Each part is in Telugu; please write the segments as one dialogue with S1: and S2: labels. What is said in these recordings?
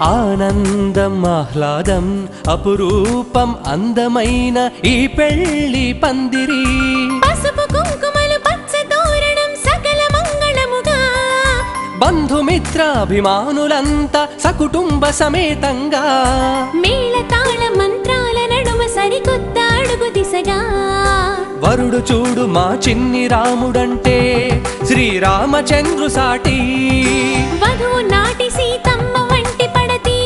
S1: ఆనందం ఆహ్లాదం అపురూపం అందమైన ఈ పెళ్లి పందిరి
S2: పసుపు కుంకుమలు పచ్చ తోరణం సకల మంగళముగా
S1: బంధుమిత్రాభిమానులంతా సకుటుంబ సమేతంగా
S2: మేళ తాళ మంత్రాల నడుమ సరికొత్త అడుగు దిశగా
S1: వరుడు చూడు మా చిన్ని రాముడంటే శ్రీరామచంద్రు సాటి
S2: వధువు నాటి సీతమ్మ వంటి పడతి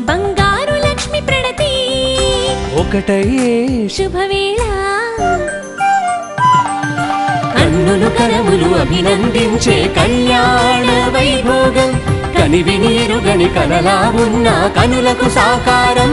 S2: బంగారు లక్ష్మి ప్రణతి
S1: ఒకటయ్యే
S2: శుభవేళ
S1: కన్నులు కరములు అభినందించే కళ్యాణ వైభోగం కనివిని ఎరుగని కలలా ఉన్న కనులకు సాకారం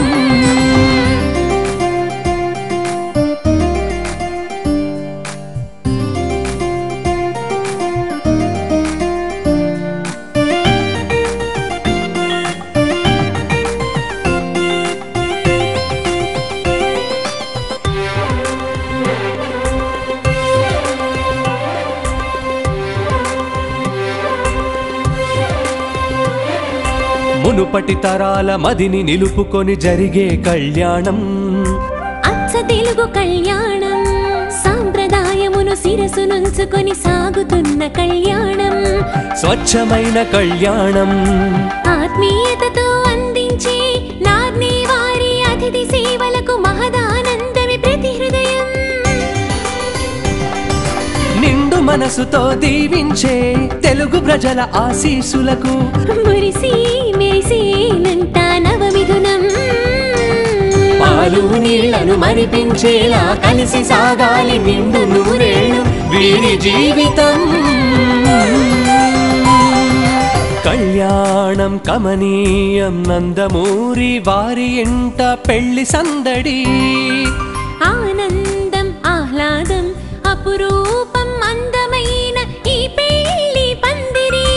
S1: మునుపటి తరాల మదిని నిలుపుకొని జరిగే కళ్యాణం
S2: అచ్చ తెలుగు కళ్యాణం సాంప్రదాయమును శిరసు నుంచుకొని సాగుతున్న కళ్యాణం
S1: స్వచ్ఛమైన కళ్యాణం
S2: ఆత్మీయతతో అందించే నార్నే వారి అతిథి సేవలకు మహదానందమే ప్రతి హృదయం
S1: నిండు మనసుతో దీవించే తెలుగు ప్రజల ఆశీస్సులకు
S2: మురిసి మెరిసేనంట నవమిథునం
S1: పాలు నీళ్లను మరిపించేలా కలిసి సాగాలి నిండు నూరేళ్ళు వీరి జీవితం కళ్యాణం కమనీయం నందమూరి వారి ఇంట పెళ్లి సందడి
S2: ఆనందం ఆహ్లాదం అపురూపం అందమైన ఈ పెళ్లి పందిరి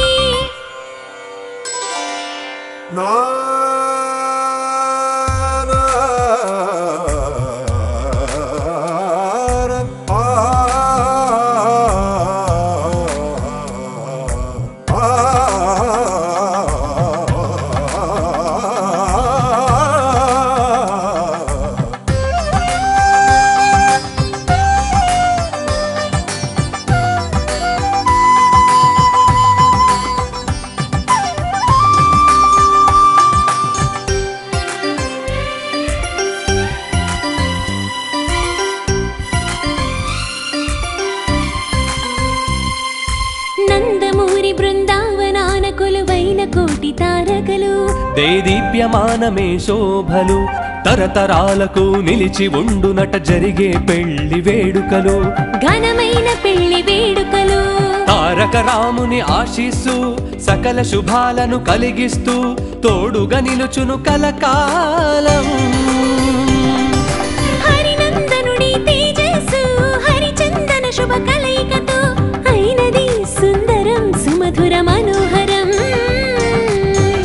S2: నందమూరి బృందావనాన కొలువైన కోటి తారకలు
S1: దేదీప్యమానమే శోభలు తరతరాలకు నిలిచి ఉండునట జరిగే పెళ్లి వేడుకలు
S2: ఘనమైన పెళ్లి వేడుకలు
S1: తారక రాముని ఆశీస్సు సకల శుభాలను కలిగిస్తూ తోడుగా నిలుచును కలకాలం
S2: హరినందనుడి తేజస్సు హరిచందన శుభ కలయికతో అయినది సుందరం సుమధుర మనోహరం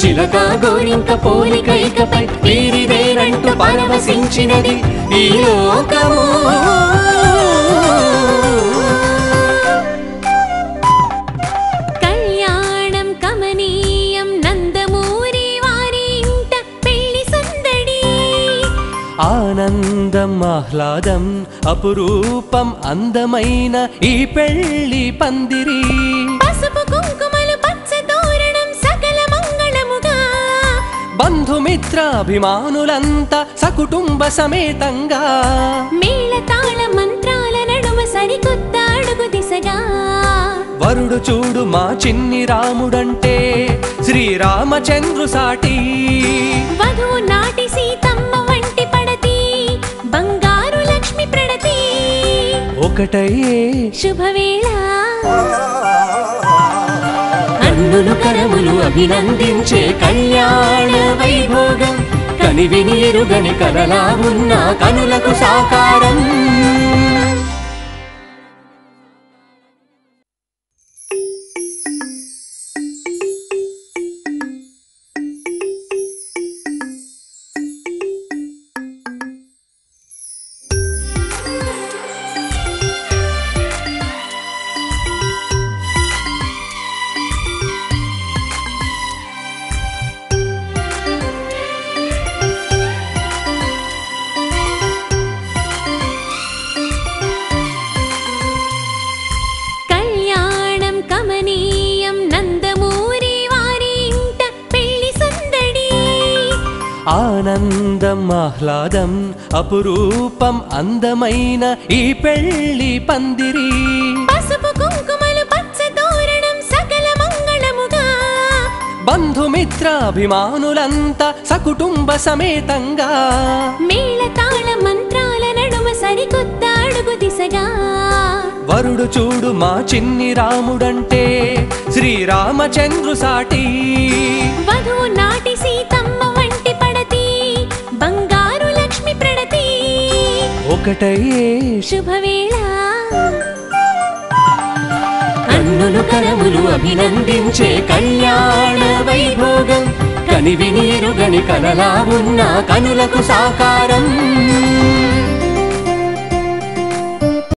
S1: చిలక గోరింక పోలికైకపై వీరిదేనంటూ పరవశించినది ఈ లోకము
S2: కళ్యాణం కమనీయం నందమూరి వారి ఇంట పెళ్లి సందడి
S1: ఆనందం ఆహ్లాదం అపురూపం అందమైన ఈ పెళ్లి పందిరి
S2: పసుపు కుంకుమలు పచ్చ తోరణం సకల మంగళముగా
S1: బంధుమిత్రాభిమానులంతా సకుటుంబ సమేతంగా
S2: మేళ తాళ మంత్రాల నడుమ సరికొత్త అడుగు దిశగా
S1: వరుడు చూడు మా చిన్ని రాముడంటే శ్రీరామచంద్రు సాటి
S2: వధువు నాటి సీతమ్మ వంటి పడతి బంగారు లక్ష్మి ప్రణతి
S1: ఒకటయ్యే
S2: శుభవేళ
S1: కన్నులు కరములు అభినందించే కళ్యాణ వైభోగం కనివిని ఎరుగని కలలా ఉన్న కనులకు సాకారం ఆనందం ఆహ్లాదం అపురూపం అందమైన ఈ పెళ్లి పందిరి
S2: పసుపు కుంకుమలు పచ్చ తోరణం సకల మంగళముగా
S1: బంధుమిత్రాభిమానులంతా సకుటుంబ సమేతంగా
S2: మేళ తాళ మంత్రాల నడుమ సరికొత్త అడుగు దిశగా
S1: వరుడు చూడు మా చిన్ని రాముడంటే శ్రీరామచంద్రు సాటి
S2: వధువు నాటి సీతమ్మ వంటి పడతి బంగారు లక్ష్మి ప్రణతి
S1: ఒకటయ్యే
S2: శుభవేళ
S1: కన్నులు కరములు అభినందించే కళ్యాణ వైభోగం కనివిని ఎరుగని కలలా ఉన్న కనులకు సాకారం